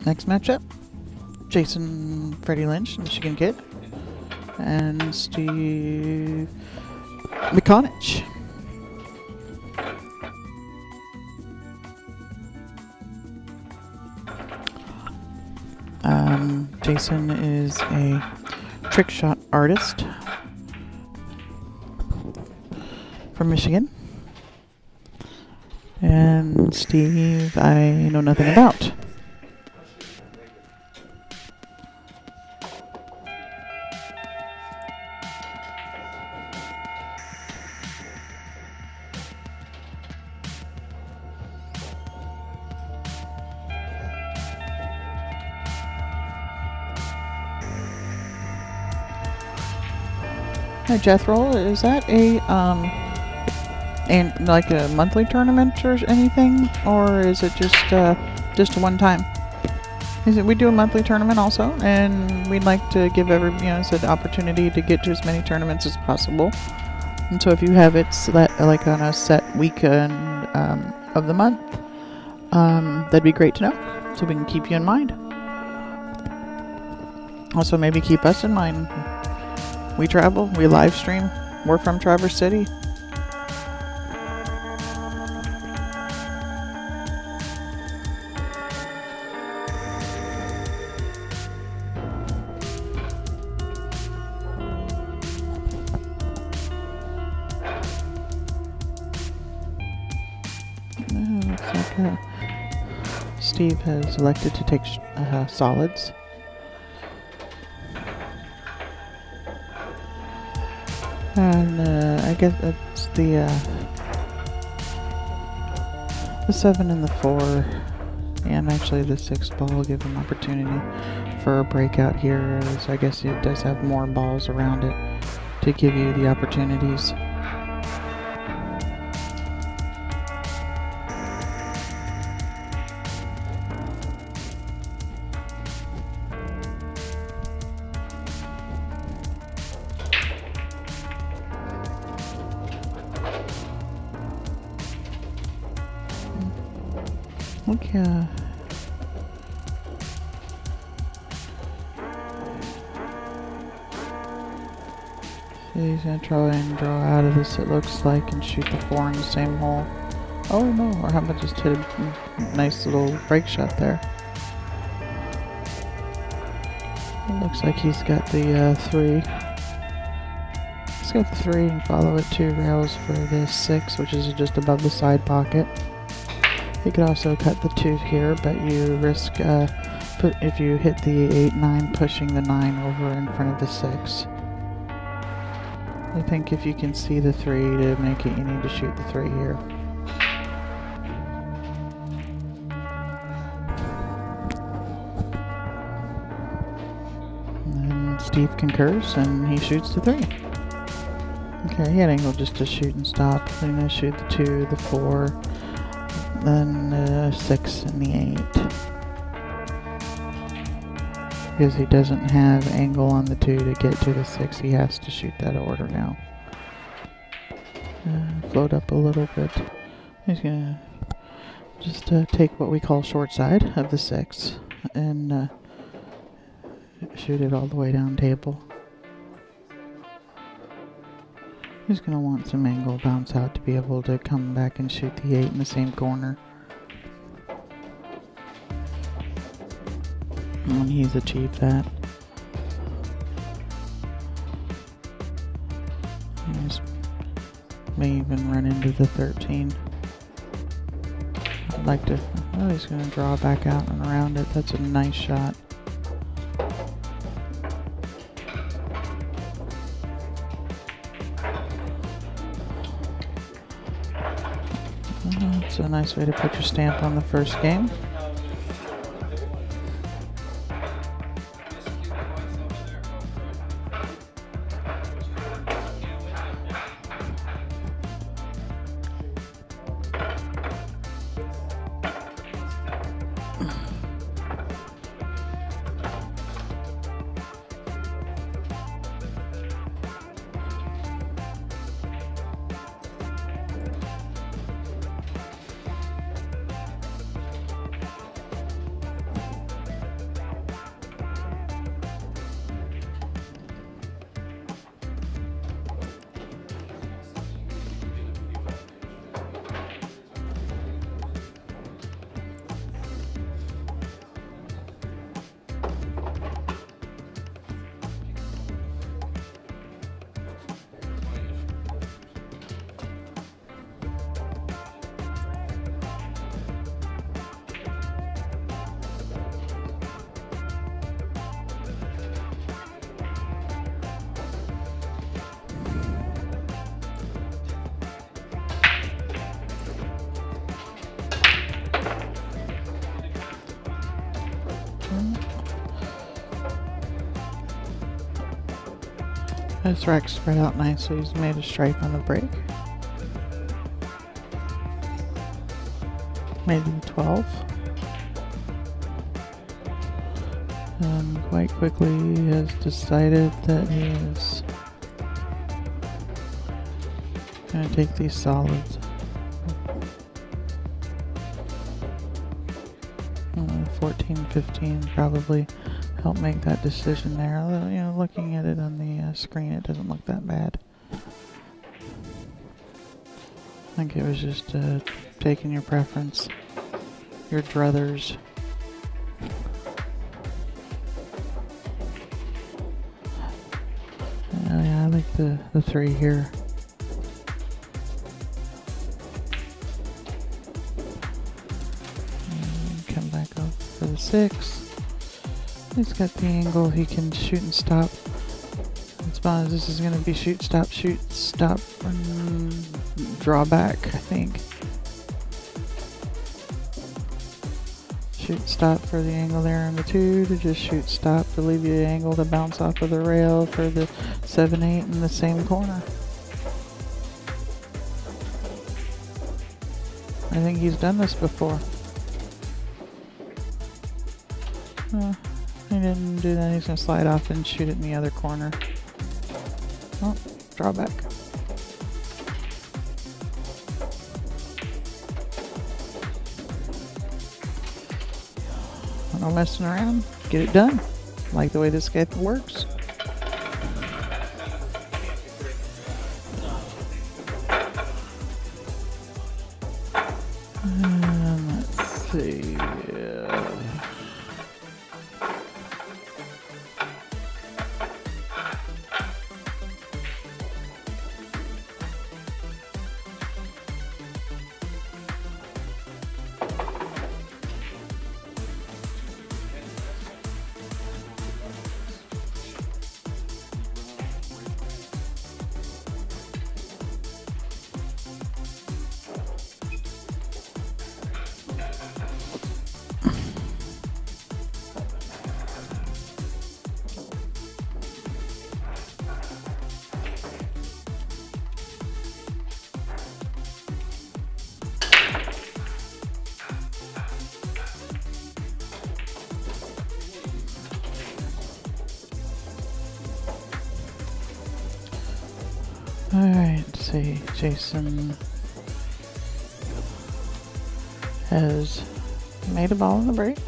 Next matchup, Jason Freddie Lynch, Michigan kid, and Steve McConitch. Jason is a trick shot artist from Michigan. And Steve, I know nothing about. Hi Jethro, is that a and like a monthly tournament or anything, or is it just a one time? Is it we do a monthly tournament also, and we'd like to give every the opportunity to get to as many tournaments as possible. And so if you have it like on a set weekend of the month, that'd be great to know, so we can keep you in mind. Also, maybe keep us in mind. We travel, we live stream, we're from Traverse City. Looks like Steve has elected to take solids. And I guess it's the 7 and the 4, and actually the 6 ball will give him opportunity for a breakout here, as I guess it does have more balls around it to give you the opportunities. Look, he's gonna try and draw out of this, it looks like, and shoot the 4 in the same hole. Oh no, or how about just hit a nice little break shot there. It looks like he's got the 3. He's got the 3 and follow it 2 rails for the 6, which is just above the side pocket. You could also cut the 2 here, but you risk, if you hit the 8-9, pushing the 9 over in front of the 6. I think if you can see the 3 to make it, you need to shoot the 3 here. And Steve concurs, and he shoots the 3. Okay, he had angle just to shoot and stop. Then I shoot the 2, the 4. Then the 6 and the 8. Because he doesn't have angle on the 2 to get to the 6, he has to shoot that order now. Float up a little bit. He's gonna just take what we call short side of the 6 and shoot it all the way down table. He's going to want some angle bounce out to be able to come back and shoot the 8 in the same corner. And he's achieved that. He may even run into the 13. I'd like to... Oh, he's going to draw back out and around it. That's a nice shot. It's a nice way to put your stamp on the first game. His rack's spread out nice, so he's made a stripe on the break. Made him 12. And quite quickly has decided that he is going to take these solids. 14, 15 probably helped make that decision there. Although, you know, looking at it on the screen, it doesn't look that bad. I think it was just taking your preference, your druthers. Yeah, I like the 3 here. Come back up for the 6. He's got the angle, he can shoot and stop. This is going to be shoot, stop, and draw back, I think. Shoot, stop for the angle there on the 2, to just shoot, stop to leave you the angle to bounce off of the rail for the 7, 8 in the same corner. I think he's done this before. He didn't do that. He's going to slide off and shoot it in the other corner. Oh, draw back. No messing around. Get it done. Like the way this guy works. Let's see. Alright, let's see. Jason has made a ball in the break.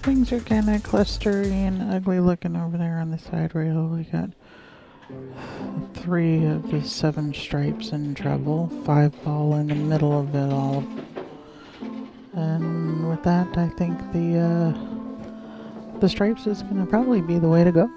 Things are kind of clustery and ugly looking over there on the side rail. We got 3 of the 7 stripes in trouble. 5 ball in the middle of it all. And with that, I think the stripes is going to probably be the way to go.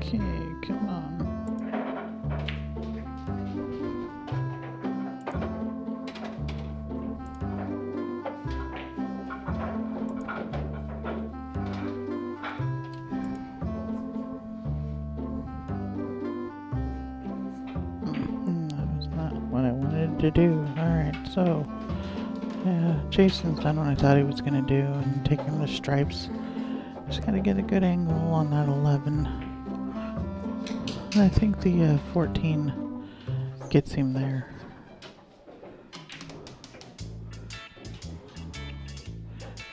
Okay, come on. That was not what I wanted to do. Alright, so Jason's done what I thought he was going to do and taking the stripes. Just got to get a good angle on that 11. I think the 14 gets him there.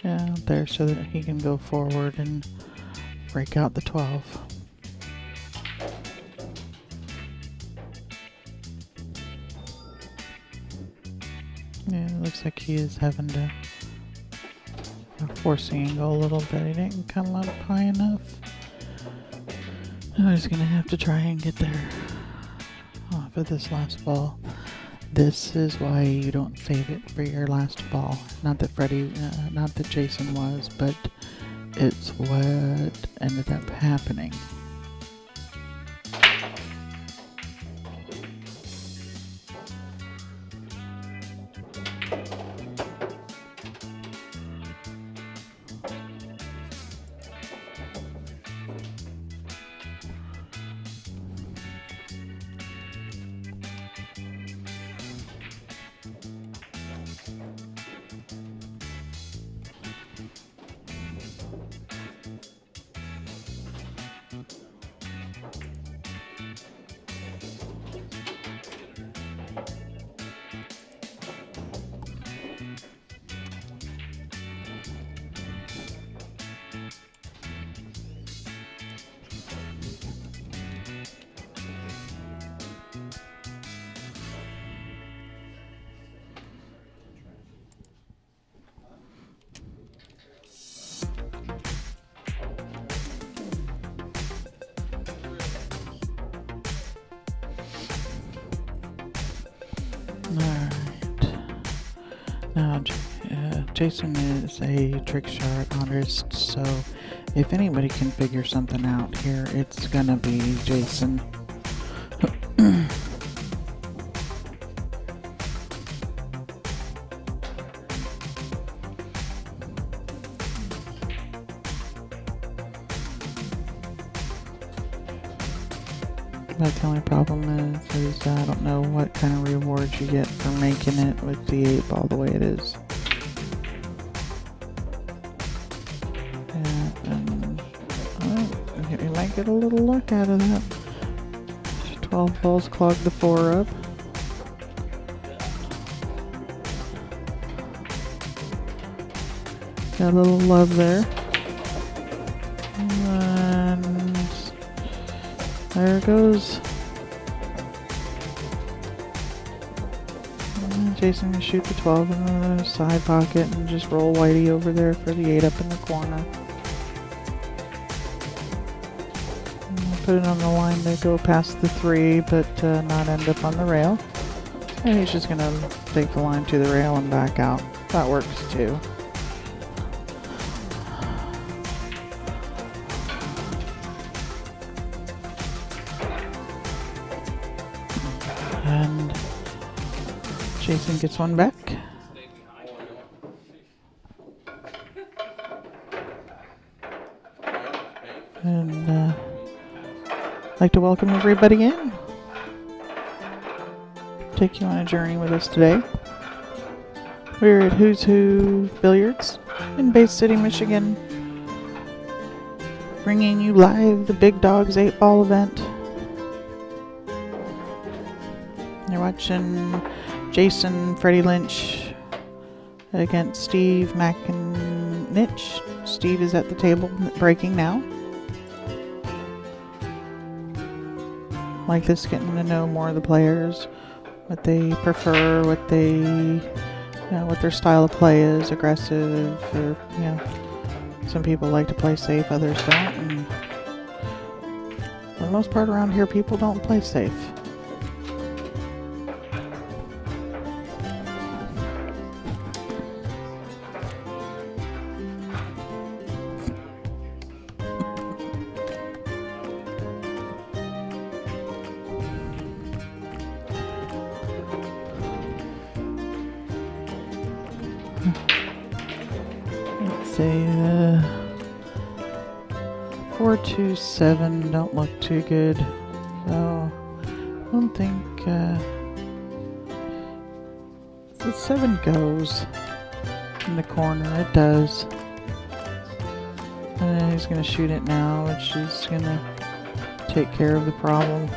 Yeah, there so that he can go forward and break out the 12. Yeah, it looks like he is having to forcing angle a little bit. He didn't come up high enough. Now he's gonna have to try and get there off of this last ball. This is why you don't save it for your last ball. Not that Jason was, but it's what ended up happening. Now, Jason is a trick shot artist, so if anybody can figure something out here, it's gonna be Jason. But the only problem is I don't know what kind of rewards you get for making it with the 8 ball the way it is. And you might get a little luck out of that. 12 balls clogged the 4 up. Got a little love there. And there it goes. And Jason can shoot the 12 in the side pocket and just roll Whitey over there for the 8 up in the corner. And put it on the line to go past the 3, but not end up on the rail. And he's just gonna take the line to the rail and back out. That works too. And Jason gets one back. And I'd like to welcome everybody in. Take you on a journey with us today. We're at Who's Who Billiards in Bay City, Michigan. Bringing you live the Big Dawg's 8-ball event. You're watching Jason Freddie Lynch against Steve McConitch. Steve is at the table breaking now. Like this, getting to know more of the players, what they prefer, what their style of play is, aggressive, or some people like to play safe, others don't. And for the most part around here, people don't play safe. Let's say 4, 2, 7 don't look too good, so I don't think the 7 goes in the corner. It does, and then he's gonna shoot it now, which is gonna take care of the problem.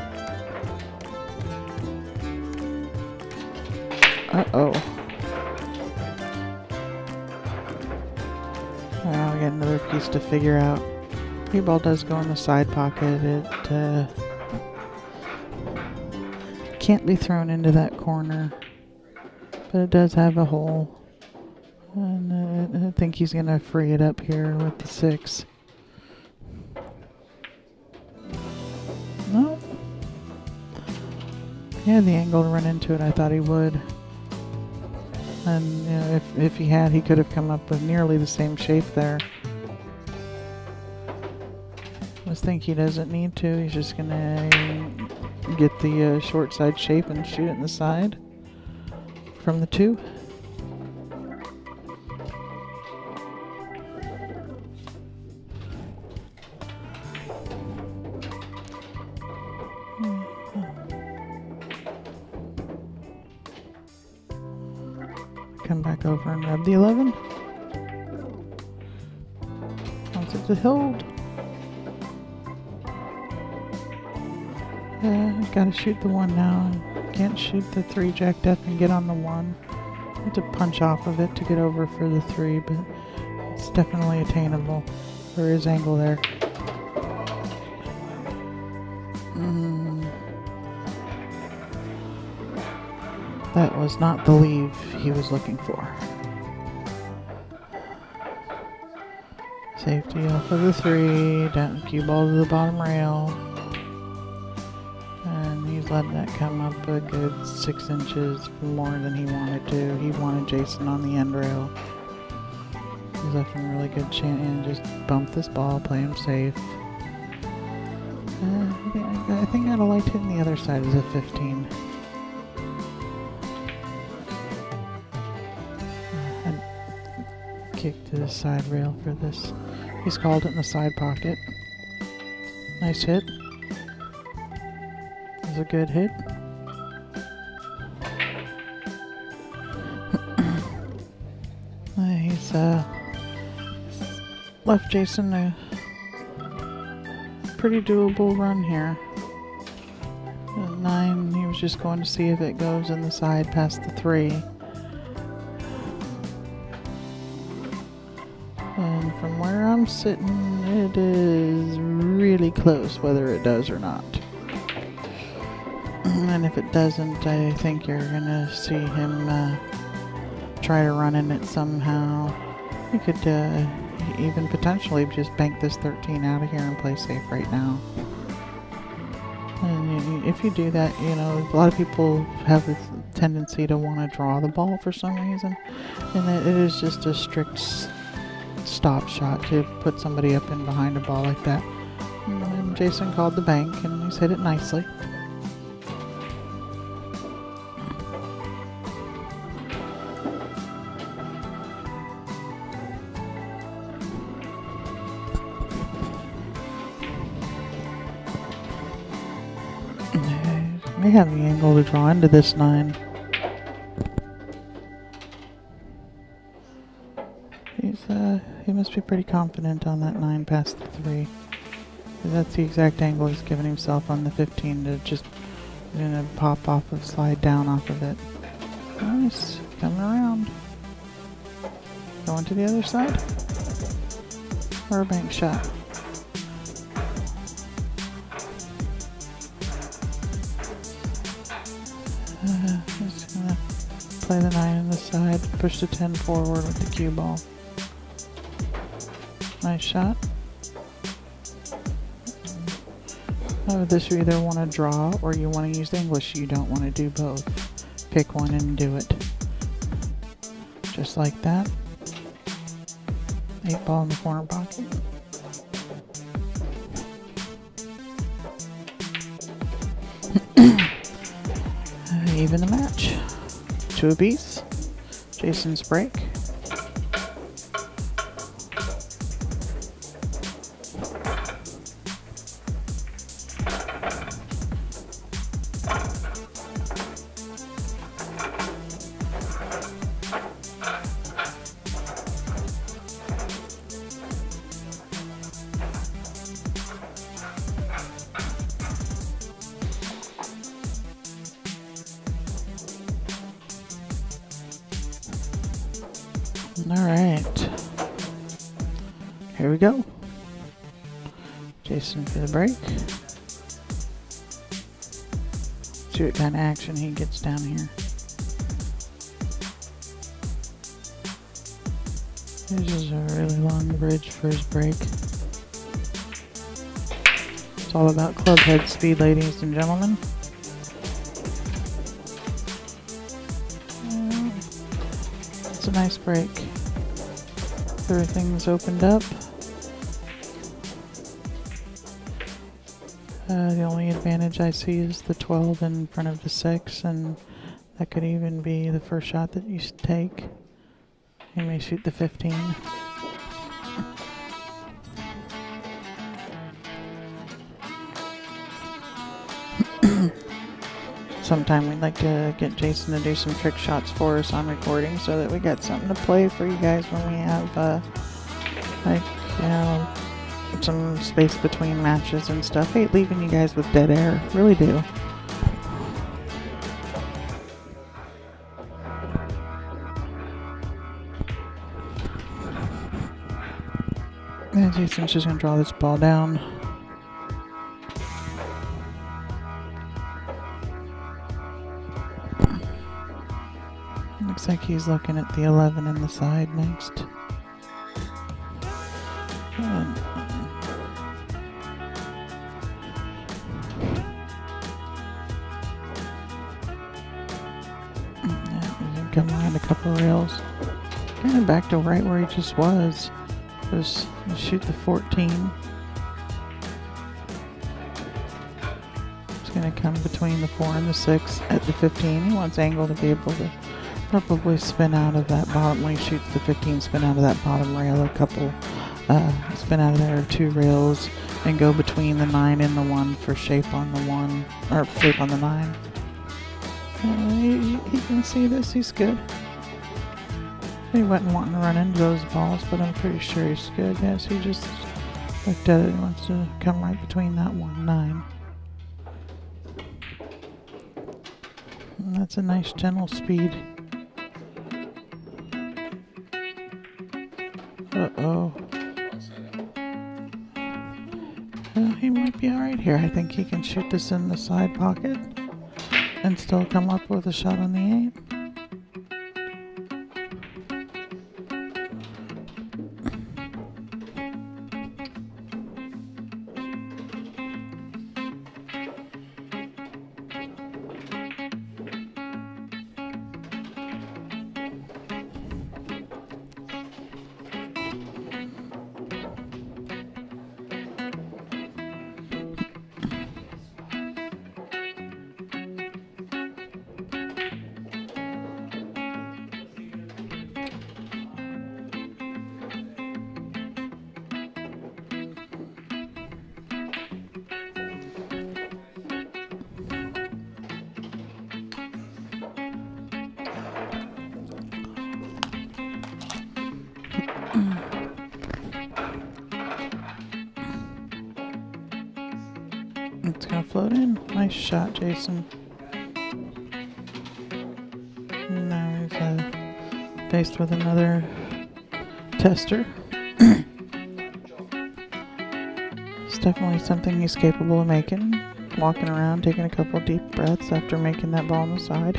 Uh-oh. Well, we got another piece to figure out. Ball does go in the side pocket. It can't be thrown into that corner, but it does have a hole. And I think he's gonna free it up here with the 6. No. He had the angle to run into it. I thought he would. And you know, if he had, he could have come up with nearly the same shape there. I think he doesn't need to. He's just gonna get the short side shape and shoot it in the side from the 2. Come back over and rub the 11. Wants it to hold. Gotta shoot the 1 now. Can't shoot the 3 jacked up and get on the 1. Have to punch off of it to get over for the 3, but it's definitely attainable. There is angle there. That was not the leave he was looking for. Safety off of the 3, down cue ball to the bottom rail. And he's letting that come up a good 6 inches more than he wanted to. He wanted Jason on the end rail. He's left him a really good chance and just bump this ball, play him safe. I think I'd have liked hitting the other side as a 15. Kick to the side rail for this. He's called it in the side pocket. Nice hit. It was a good hit. He's left Jason a pretty doable run here. At 9, he was just going to see if it goes in the side past the 3. And from where I'm sitting, it is really close whether it does or not. And if it doesn't, I think you're gonna see him try to run in it somehow. He could even potentially just bank this 13 out of here and play safe right now. And if you do that, you know, a lot of people have this tendency to want to draw the ball for some reason. And it is just a strict stop shot to put somebody up in behind a ball like that. And Jason called the bank and he's hit it nicely. May have the angle to draw into this 9. He must be pretty confident on that 9 past the 3. That's the exact angle he's given himself on the 15 to just pop off of, slide down off of it. Nice, coming around. Going to the other side. Or a bank shot. Just gonna play the 9 on the side, push the 10 forward with the cue ball. Nice shot. This you either want to draw or you want to use English. You don't want to do both. Pick one and do it. Just like that. 8 ball in the corner pocket. Even the match. 2 apiece. Jason's break. Alright. Here we go. Jason for the break. See what kind of action he gets down here. Uses a really long bridge for his break. It's all about club head speed, ladies and gentlemen. It's a nice break. Everything's opened up. The only advantage I see is the 12 in front of the 6, and that could even be the first shot that you should take. You may shoot the 15. Sometime we'd like to get Jason to do some trick shots for us on recording so that we got something to play for you guys when we have, like, you know, some space between matches and stuff. I hate leaving you guys with dead air. Really do. And Jason's just going to draw this ball down. Looks like he's looking at the 11 in the side next. And, yeah, come around a couple rails. Kind of back to right where he just was. Just shoot the 14. It's going to come between the 4 and the 6 at the 15. He wants angle to be able to probably spin out of that bottom. When he shoots the 15, spin out of that bottom rail a couple, spin out of there 2 rails and go between the 9 and the 1 for shape on the 1, or shape on the 9. He can see this, he's good. He wasn't wanting to run into those balls, but I'm pretty sure he's good. Yes, he just looked at it and wants to come right between that 1 9. And that's a nice gentle speed. Uh-oh. He might be alright here. I think he can shoot this in the side pocket and still come up with a shot on the 8. It's gonna float in. Nice shot, Jason. Now he's faced with another tester. It's definitely something he's capable of making. Walking around, taking a couple deep breaths after making that ball on the side.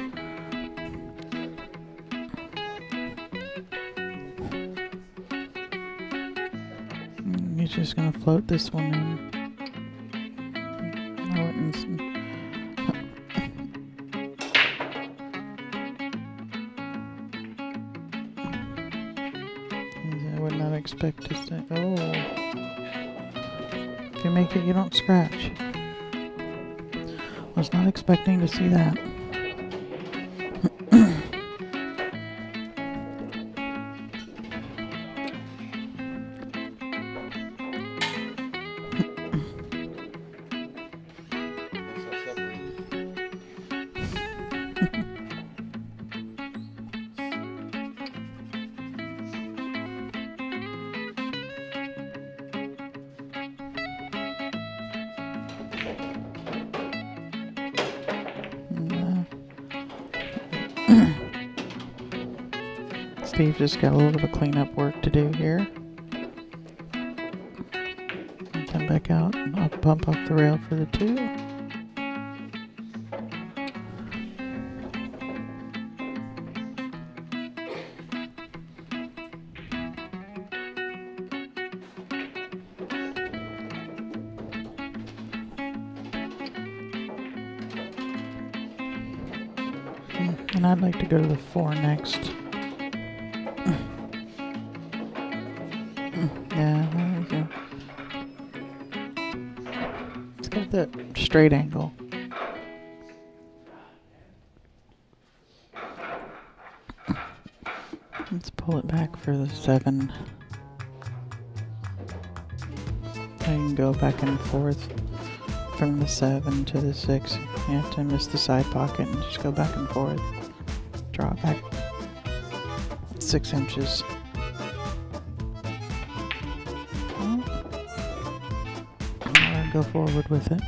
And he's just gonna float this one in. I would not expect to say, oh. If you make it, you don't scratch. Was not expecting to see that. Steve just got a little bit of cleanup work to do here. And come back out and I'll bump off the rail for the 2. And I'd like to go to the 4 next. Yeah, there we go. It's got that straight angle. Let's pull it back for the 7. I can go back and forth from the 7 to the 6. You have to miss the side pocket and just go back and forth. Draw it back 6 inches. I'll go forward with it.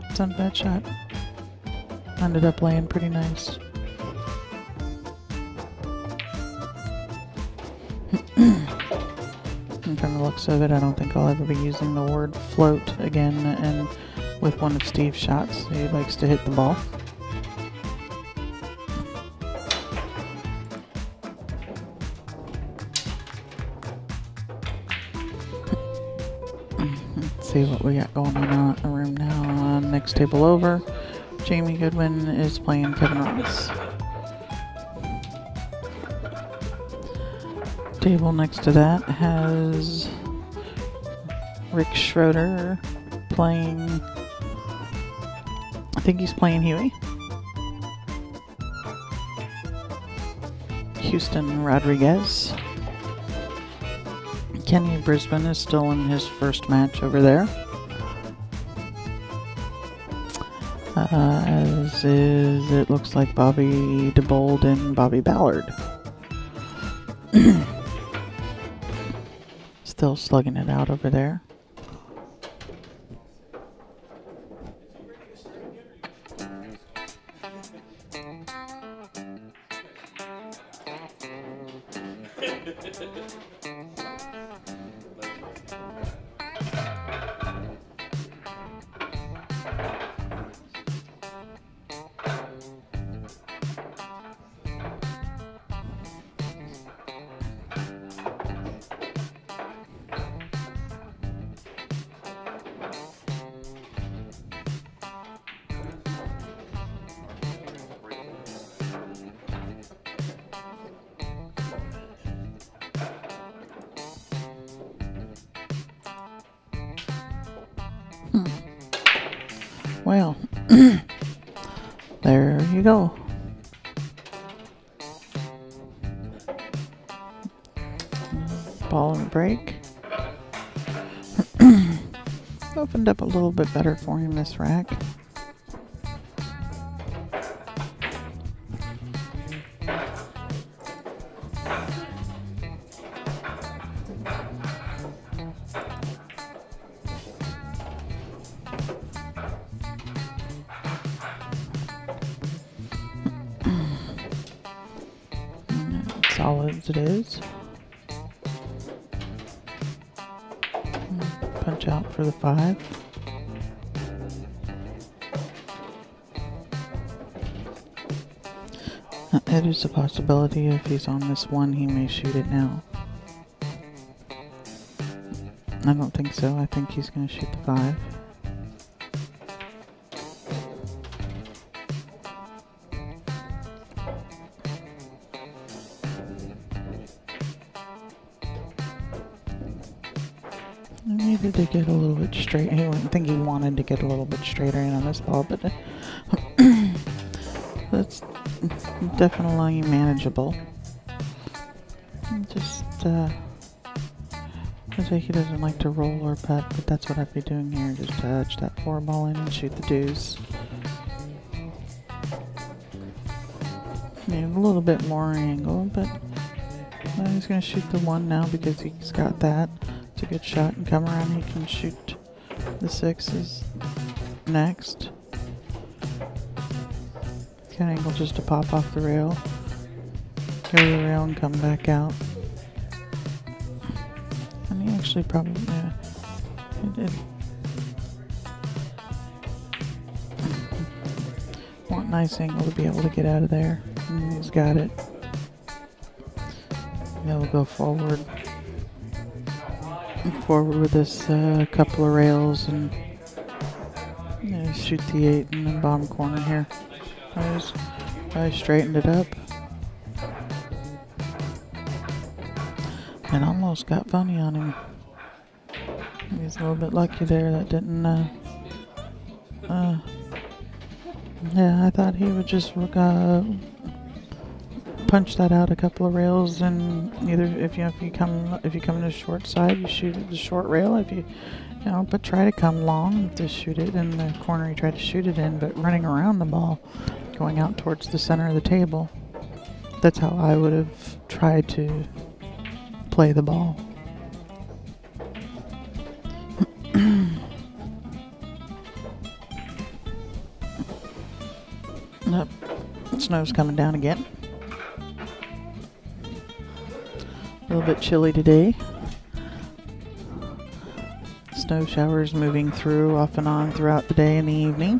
It's not a bad shot. Ended up laying pretty nice. And from the looks of it, I don't think I'll ever be using the word float again and with one of Steve's shots. He likes to hit the ball. Let's see what we got going on in the room now. Next table over, Jamie Goodwin is playing Kevin Ross. Table next to that has Rick Schroeder playing, I think he's playing Huey. Houston Rodriguez. Kenny Brisbane is still in his first match over there. As is, it looks like Bobby DeBold and Bobby Ballard. Still slugging it out over there. Well, there you go. Ball and break. Opened up a little bit better for him this rack. Solid as it is. Punch out for the 5. It is a possibility if he's on this 1, he may shoot it now. I don't think so. I think he's going to shoot the 5. I needed to get a little bit straight. I think he wanted to get a little bit straighter in on this ball, but that's definitely manageable. Just, I think he doesn't like to roll or putt, but that's what I'd be doing here. Just touch that 4 ball in and shoot the deuce. Need a little bit more angle, but he's going to shoot the 1 now because he's got that. It's a good shot, and come around, he can shoot the 6s next. Got an angle just to pop off the rail. Go to the rail and come back out. And he actually probably, yeah, he did. Want a nice angle to be able to get out of there. And he's got it. Now we'll go forward. Forward with this couple of rails and shoot the 8 in the bottom corner here. I straightened it up. And almost got funny on him. He's a little bit lucky there that didn't, yeah, I thought he would just punch that out a couple of rails, and either if you come to the short side, you shoot at the short rail. If you but try to come long to shoot it in the corner you tried to shoot it in, but running around the ball, going out towards the center of the table. That's how I would have tried to play the ball. Nope. Snow's coming down again. A little bit chilly today. Snow showers moving through off and on throughout the day and the evening.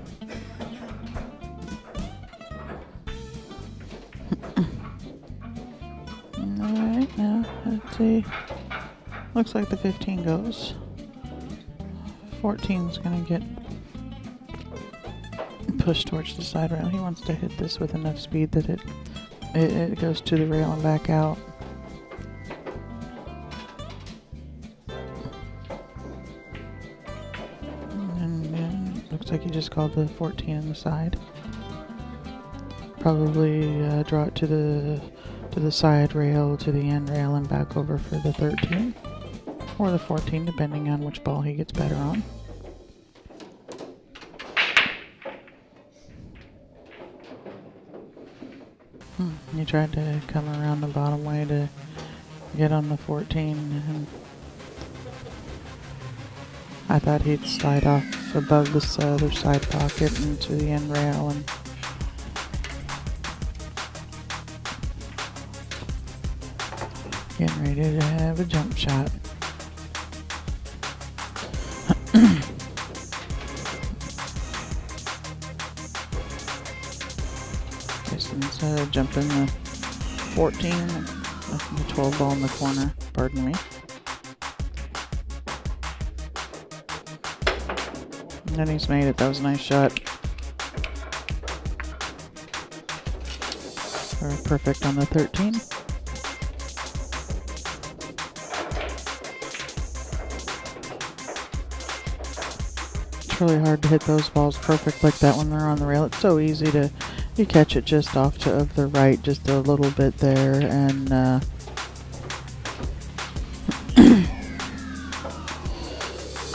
Alright, now let's see. Looks like the 15 goes. 14's gonna get pushed towards the side rail. He wants to hit this with enough speed that it goes to the rail and back out. And looks like he just called the 14 on the side. Probably draw it to the side rail, to the end rail, and back over for the 13 or the 14, depending on which ball he gets better on. He tried to come around the bottom way to get on the 14, and I thought he'd slide off above this other side pocket into the end rail, and getting ready to have a jump shot. Jason's jumping the 14, the 12 ball in the corner, pardon me. And then he's made it. That was a nice shot. Perfect on the 13. It's really hard to hit those balls perfect like that when they're on the rail. It's so easy to, you catch it just off to the right, just a little bit there, and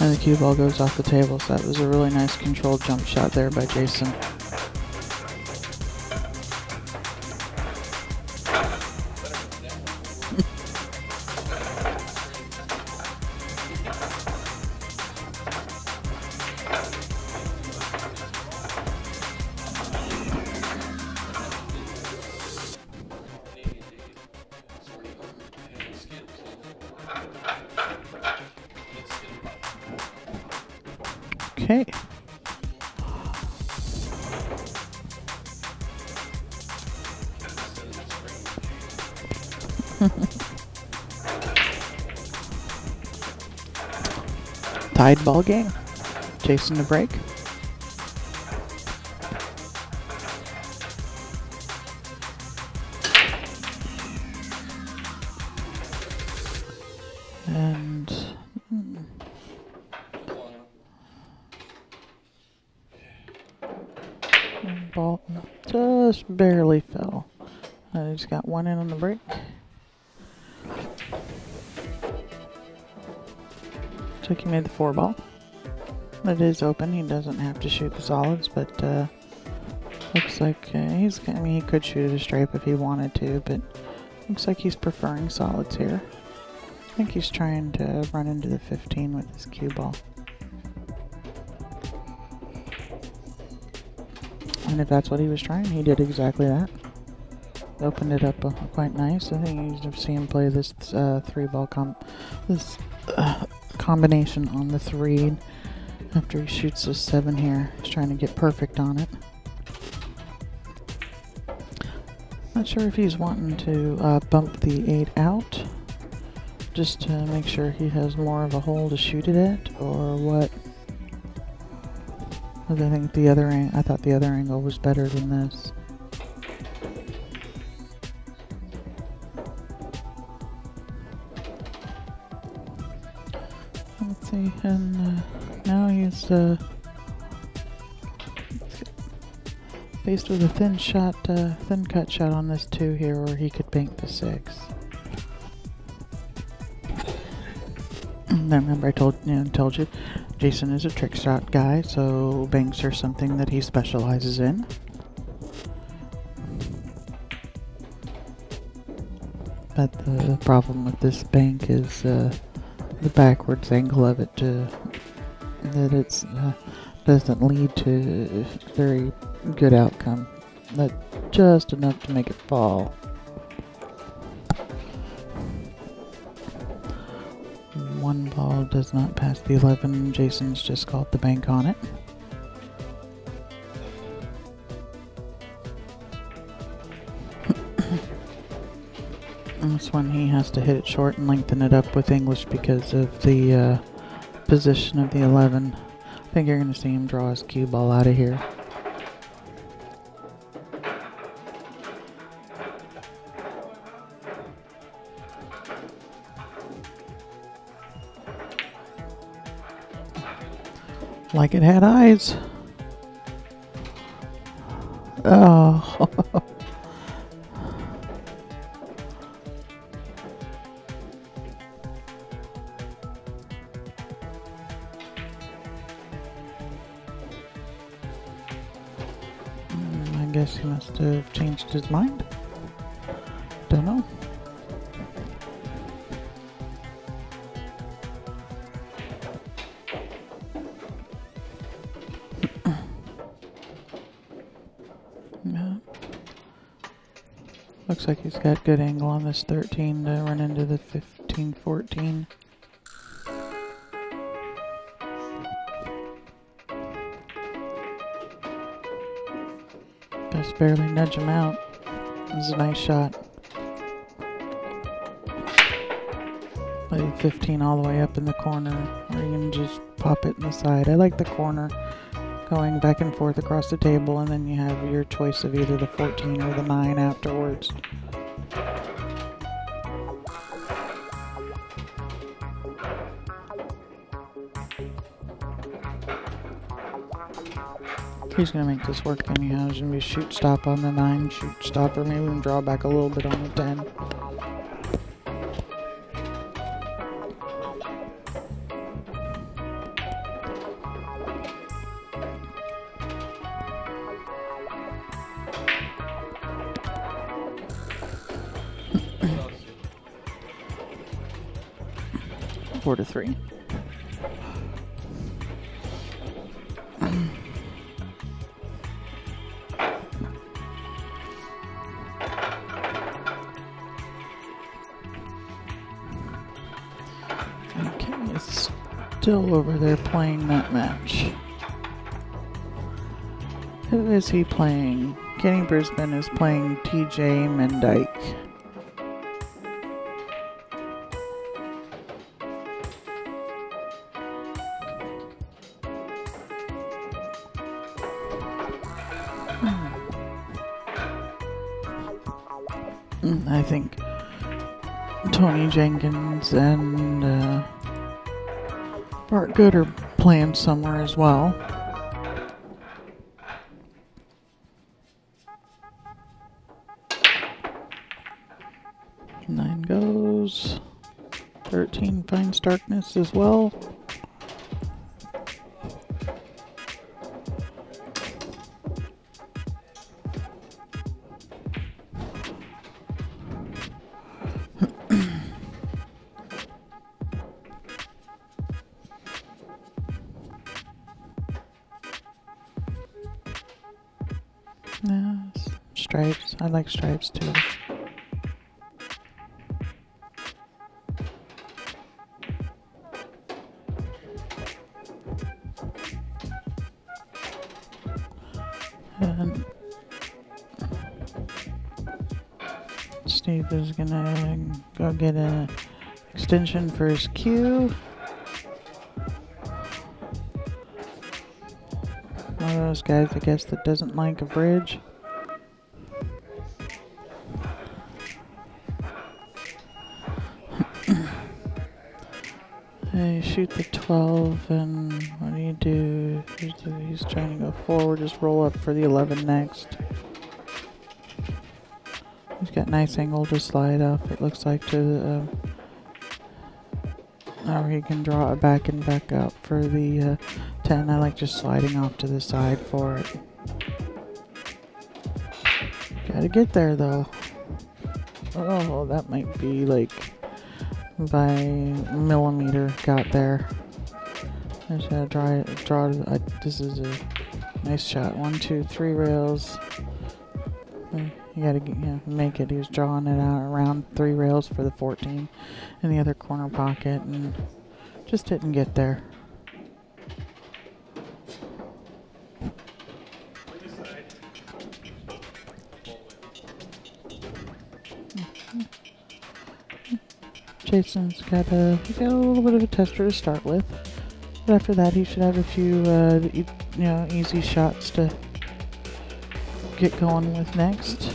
and the cue ball goes off the table. So that was a really nice controlled jump shot there by Jason. Okay. Tied ball game. Jason to break. And ball just barely fell. He's got one in on the break. Looks like he made the 4 ball. It is open. He doesn't have to shoot the solids, but looks like he could shoot it a stripe if he wanted to, but looks like he's preferring solids here. I think he's trying to run into the 15 with his cue ball. And if that's what he was trying, he did exactly that. Opened it up quite nice. I think you see him play this 3-ball combination on the 3 after he shoots the 7 here. He's trying to get perfect on it. Not sure if he's wanting to bump the 8 out just to make sure he has more of a hole to shoot it at, or what. Because I think I thought the other angle was better than this. Let's see, and now he's faced with a thin cut shot on this 2 here, where he could bank the 6. And then remember I told you, Jason is a trick shot guy, so banks are something that he specializes in. But the problem with this bank is the backwards angle of it, that it's doesn't lead to a very good outcome. That's just enough to make it fall. One ball does not pass the 11. Jason's just called the bank on it. This one he has to hit it short and lengthen it up with English because of the position of the 11. I think you're going to see him draw his cue ball out of here. Like it had eyes. Oh. I guess he must have changed his mind. Don't know. Yeah. Looks like he's got good angle on this 13 to run into the 15-14. Just barely nudge him out. This is a nice shot. Play 15 all the way up in the corner, or you can just pop it in the side. I like the corner, going back and forth across the table, and then you have your choice of either the 14 or the 9 afterwards. He's going to make this work anyhow. There's going to be a shoot stop on the 9, shoot stop, or maybe even draw back a little bit on the 10. Four to 3. Still over there playing that match. Who is he playing? Kenny Brisbane is playing TJ Mendyke. I think Tony Jenkins and Bart Good are playing somewhere as well. Nine goes. 13 finds darkness as well. Stripes. I like stripes too. And Steve is gonna go get an extension for his cue. one of those guys, I guess, that doesn't like a bridge. You shoot the 12, and what do you do? He's trying to go forward, just roll up for the 11 next. He's got nice angle to slide off, it looks like, to the... or he can draw it back and back up for the 10. I like just sliding off to the side for it. Gotta get there, though. Oh, that might be like... by millimeter got there. I just gotta draw. This is a nice shot. 1, 2, 3 rails. You gotta make it. He was drawing it out around 3 rails for the 14 in the other corner pocket, and just didn't get there. Jason's got a little bit of a tester to start with, but after that he should have a few easy shots to get going with next.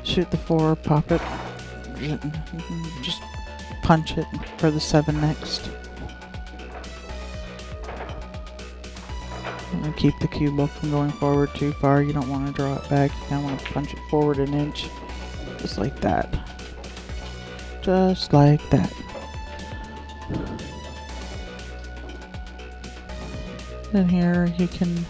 Shoot the 4, pop it, just punch it for the 7 next. And keep the cue ball from going forward too far. You don't want to draw it back. You kind of want to punch it forward an inch. Just like that. Just like that. Then here he can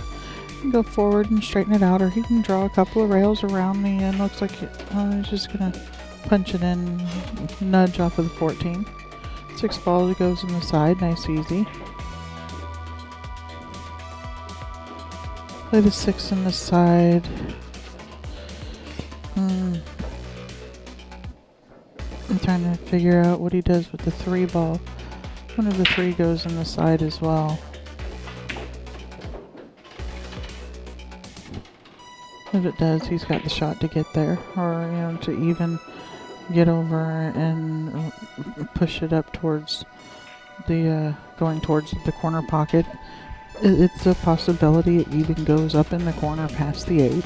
go forward and straighten it out, or he can draw a couple of rails around the end. Looks like he's just going to punch it in, nudge off of the 14. 6 balls goes in the side. Nice, easy. Play the 6 in the side. I'm trying to figure out what he does with the 3 ball. One of the 3 goes in the side as well. If it does, he's got the shot to get there, or to even get over and push it up towards the going towards the corner pocket. It's a possibility it even goes up in the corner past the 8.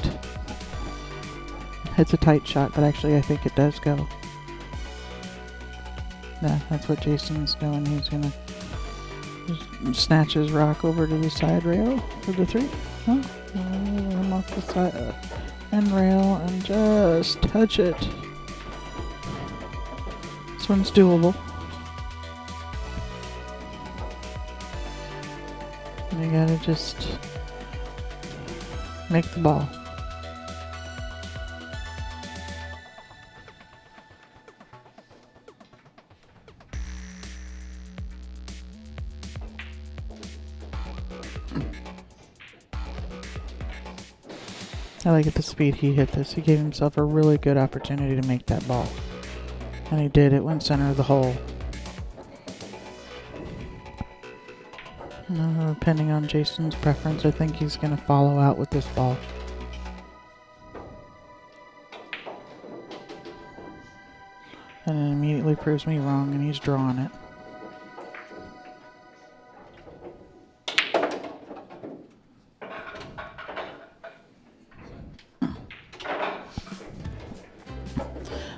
It's a tight shot, but actually I think it does go. Yeah, that's what Jason's doing. He's gonna just snatch his rock over to the side rail for the 3. I'm off the side end rail and just touch it. This one's doable. You gotta just make the ball. I like at the speed he hit this. He gave himself a really good opportunity to make that ball. And he did. It went center of the hole. Depending on Jason's preference, I think he's going to follow out with this ball. And it immediately proves me wrong, and he's drawing it.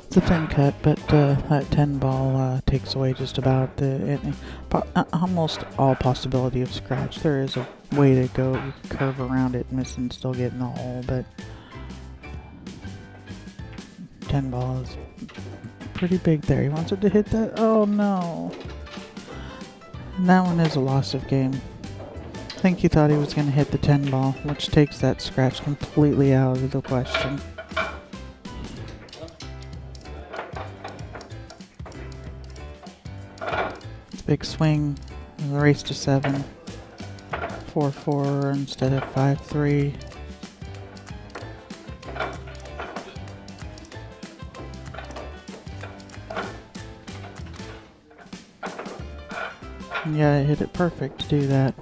It's a thin cut, but that 10 ball takes away just about almost all possibility of scratch. There is a way to go. You can curve around it, miss and still get in the hole, but 10 ball is pretty big there. He wants it to hit that. Oh no. And that one is a loss of game. I think he thought he was going to hit the 10 ball, which takes that scratch completely out of the question. Big swing, the race to 7, 4-4 instead of 5-3. Yeah, I hit it perfect to do that.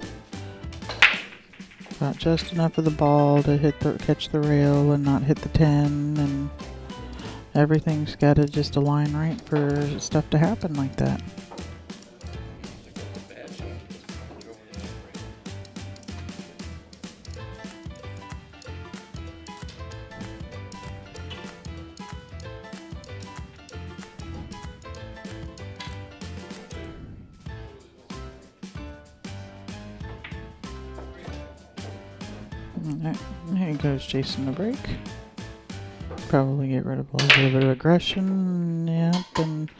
got just enough of the ball to catch the rail and not hit the 10, and everything's got to just align right for stuff to happen like that. There goes Jason to break. Probably get rid of a little bit of aggression. Yep, and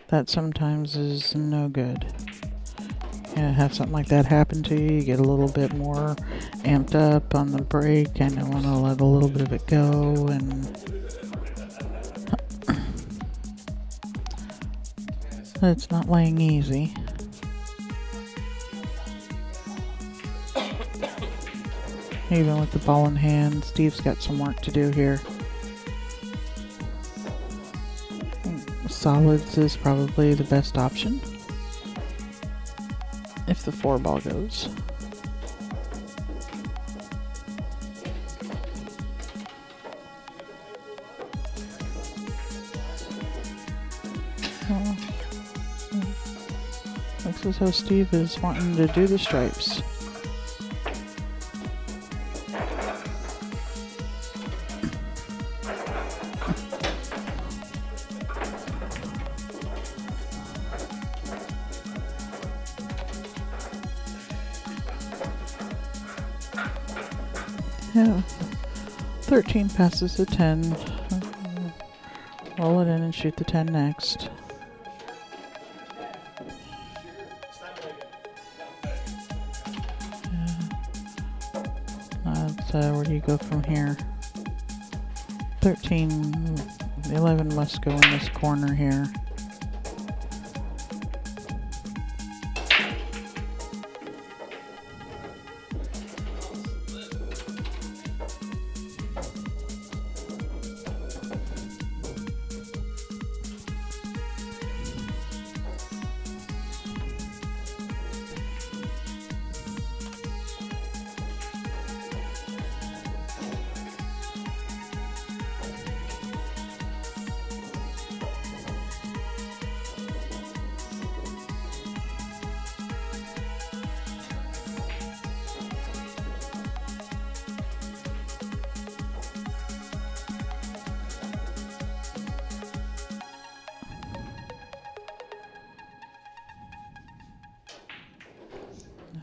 that sometimes is no good. Yeah, have something like that happen to you, you get a little bit more amped up on the break, kind of want to let a little bit of it go, and it's not laying easy. Even with the ball in hand, Steve's got some work to do here. Solids is probably the best option if the 4 ball goes. Looks as though Steve is wanting to do the stripes. Yeah, 13 passes the 10. Roll it in and shoot the 10 next. Where do you go from here? 13, 11 must go in this corner here.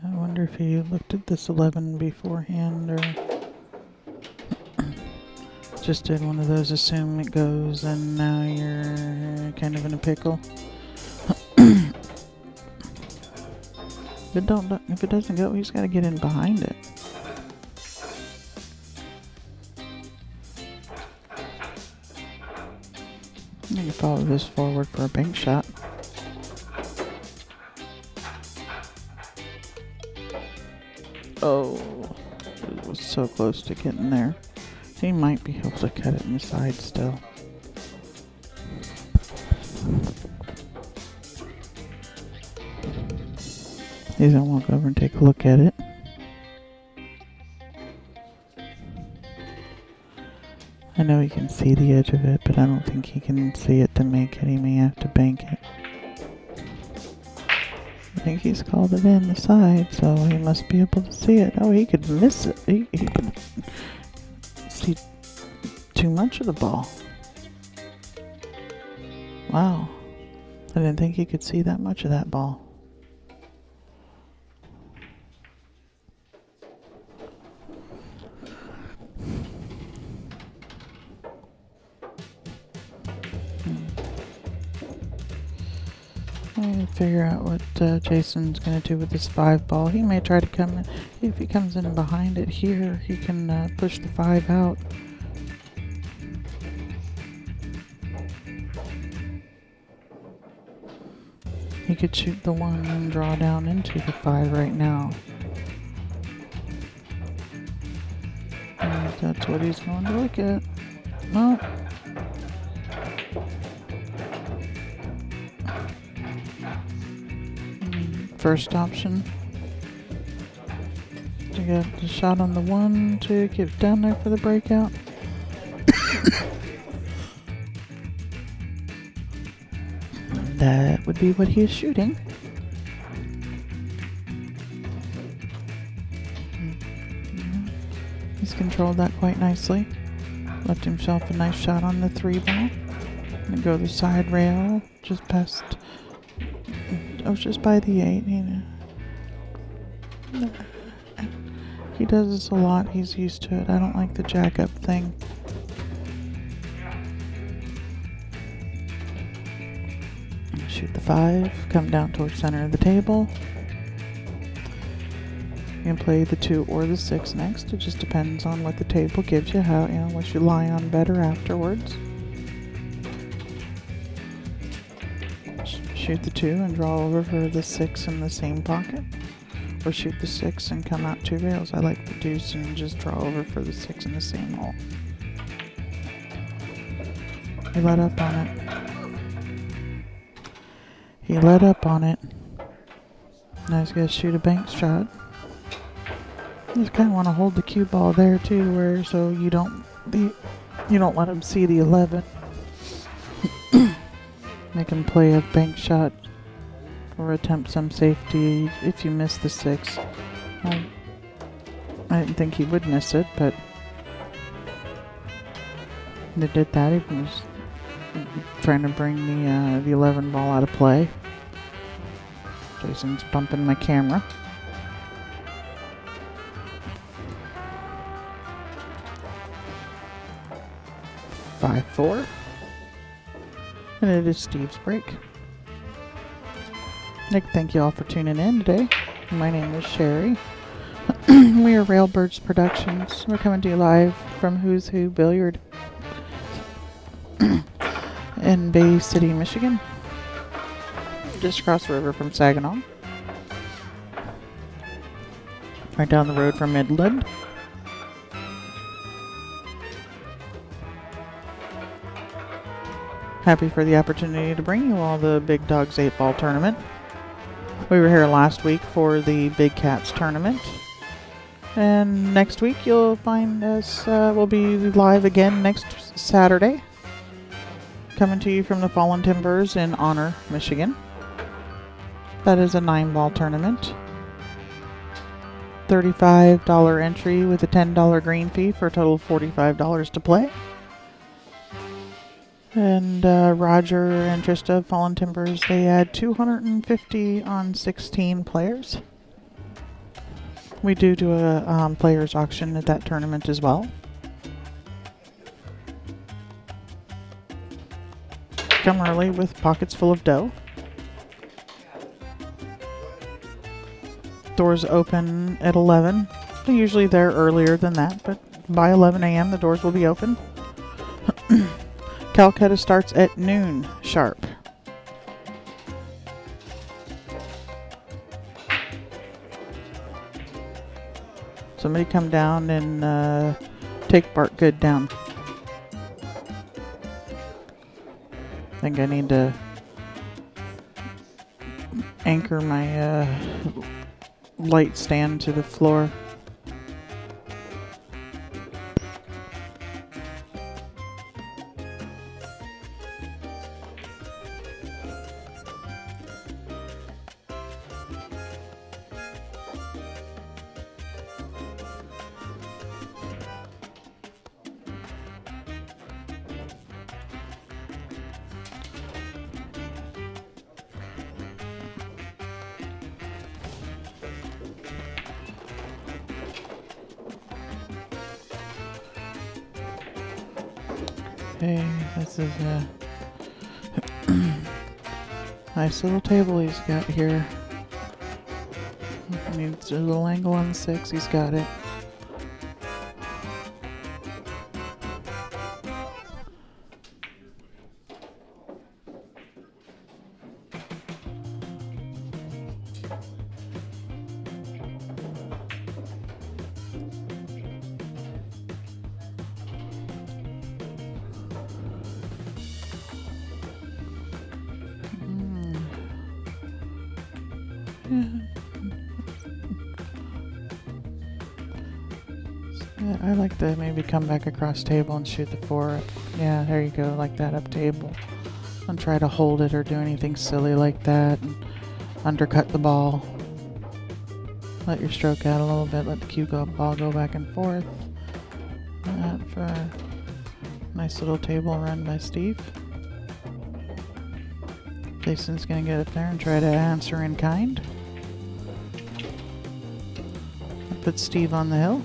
I wonder if you looked at this 11 beforehand or just did one of those assume it goes and now you're kind of in a pickle. If it doesn't go, he's got to get in behind it. You can follow this forward for a bank shot. Oh, it was so close to getting there. He might be able to cut it in the side still. He's gonna walk over and take a look at it. I know he can see the edge of it, but I don't think he can see it to make it. He may have to bank it. I think he's called it in the side, so he must be able to see it. Oh, he could miss it. He could see too much of the ball. Wow. I didn't think he could see that much of that ball. Figure out what Jason's going to do with this 5 ball. He may try to come in. If he comes in behind it here, he can push the 5 out. He could shoot the 1 and draw down into the 5 right now. And that's what he's going to look at. No. First option. You got the shot on the 1 to get down there for the breakout. That would be what he is shooting. He's controlled that quite nicely. Left himself a nice shot on the 3 ball. Gonna go the side rail, just past. I was just by the 8, you know. He does this a lot. He's used to it. I don't like the jack up thing. Shoot the 5. Come down towards center of the table. You can play the 2 or the 6 next. It just depends on what the table gives you. How, you know, what you lie on better afterwards. Shoot the 2 and draw over for the 6 in the same pocket. Or shoot the 6 and come out 2 rails. I like the deuce and just draw over for the 6 in the same hole. He let up on it. He let up on it. Now he's going to shoot a bank shot. You just kind of want to hold the cue ball there too, where so you don't let him see the 11. Make him play a bank shot or attempt some safety if you miss the 6. I didn't think he would miss it, but they did that. He was trying to bring the 11 ball out of play. Jason's bumping my camera. Five, 4. And it is Steve's break. Nick, thank you all for tuning in today. My name is Sherry. We are Railbirds Productions. We're coming to you live from Who's Who Billiard in Bay City, Michigan. Just across the river from Saginaw. Right down the road from Midland. Happy for the opportunity to bring you all the Big Dawg's 8-ball tournament. We were here last week for the Big Cats tournament. And next week you'll find us, we'll be live again next Saturday. Coming to you from the Fallen Timbers in Honor, Michigan. That is a 9-ball tournament. $35 entry with a $10 green fee for a total of $45 to play. And Roger and Trista of Fallen Timbers, they had 250 on 16 players. We do a players auction at that tournament as well. Come early with pockets full of dough. Doors open at 11. They're usually there earlier than that, but by 11 a.m. the doors will be open. Calcutta starts at noon sharp. Somebody come down and take Bart Good down. I think I need to anchor my light stand to the floor. Okay, this is a nice little table he's got here. Needs a little angle on the 6, he's got it. Yeah, I like to maybe come back across table and shoot the 4 up. Yeah, there you go, like that up table. Don't try to hold it or do anything silly like that and undercut the ball. Let your stroke out a little bit, let the ball go back and forth. That for a nice little table run by Steve. Jason's gonna get up there and try to answer in kind. Put Steve on the hill.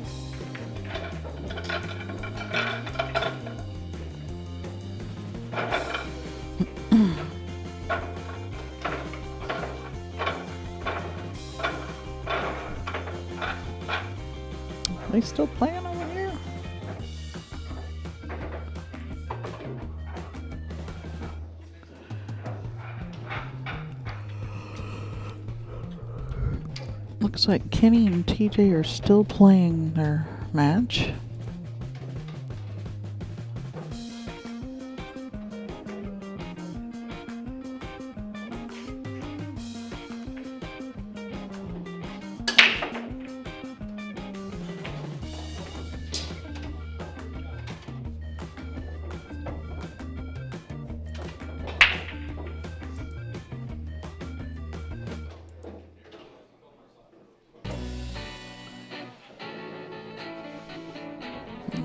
Are they still playing over here? Looks like Kenny and TJ are still playing their match.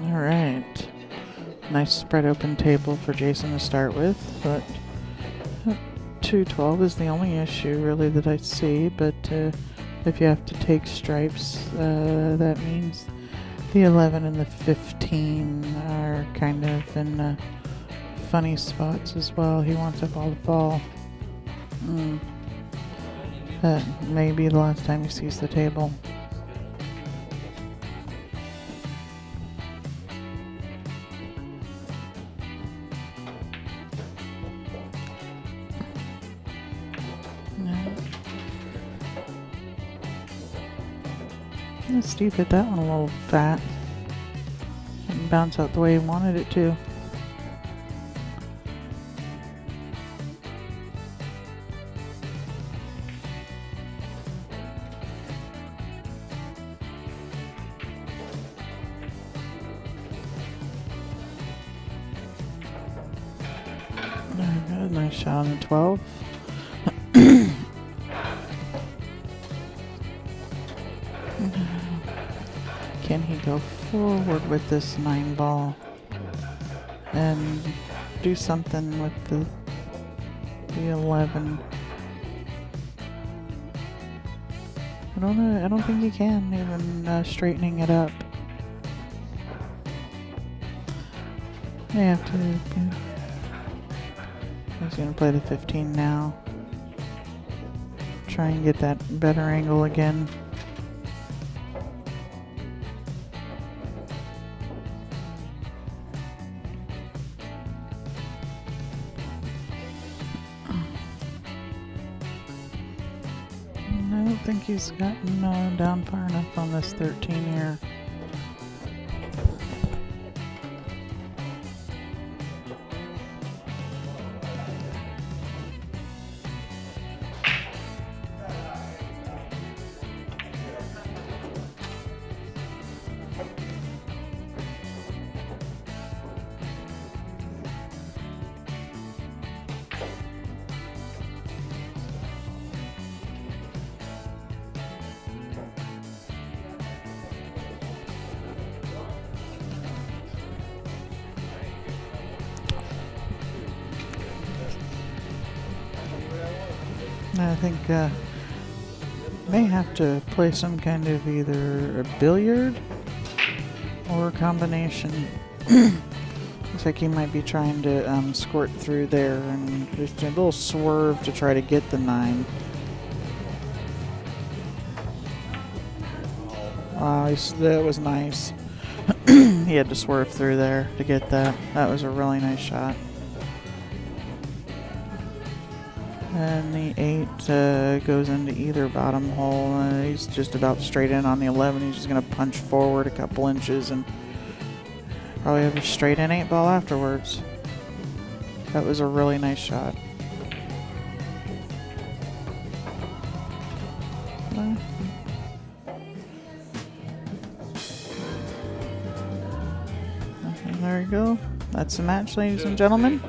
Alright. Nice spread open table for Jason to start with, but 212 is the only issue really that I see, but if you have to take stripes, that means the 11 and the 15 are kind of in funny spots as well. He wants that ball to fall. That may be the last time he sees the table. Steve hit that one a little fat. Didn't bounce out the way he wanted it to. Good, nice shot on the 12. Can he go forward with this 9 ball and do something with the 11? I don't know. I don't think he can, even straightening it up. They have to. He's gonna play the 15 now. Try and get that better angle again. I don't think he's gotten down far enough on this 13 here. I think may have to play some kind of either a billiard or a combination. Looks like he might be trying to squirt through there and just a little swerve to try to get the 9. Wow, that was nice. He had to swerve through there to get that. That was a really nice shot. And the 8 goes into either bottom hole. He's just about straight in on the 11. He's just going to punch forward a couple inches and probably have a straight in 8 ball afterwards. That was a really nice shot. go. That's the match, ladies and gentlemen.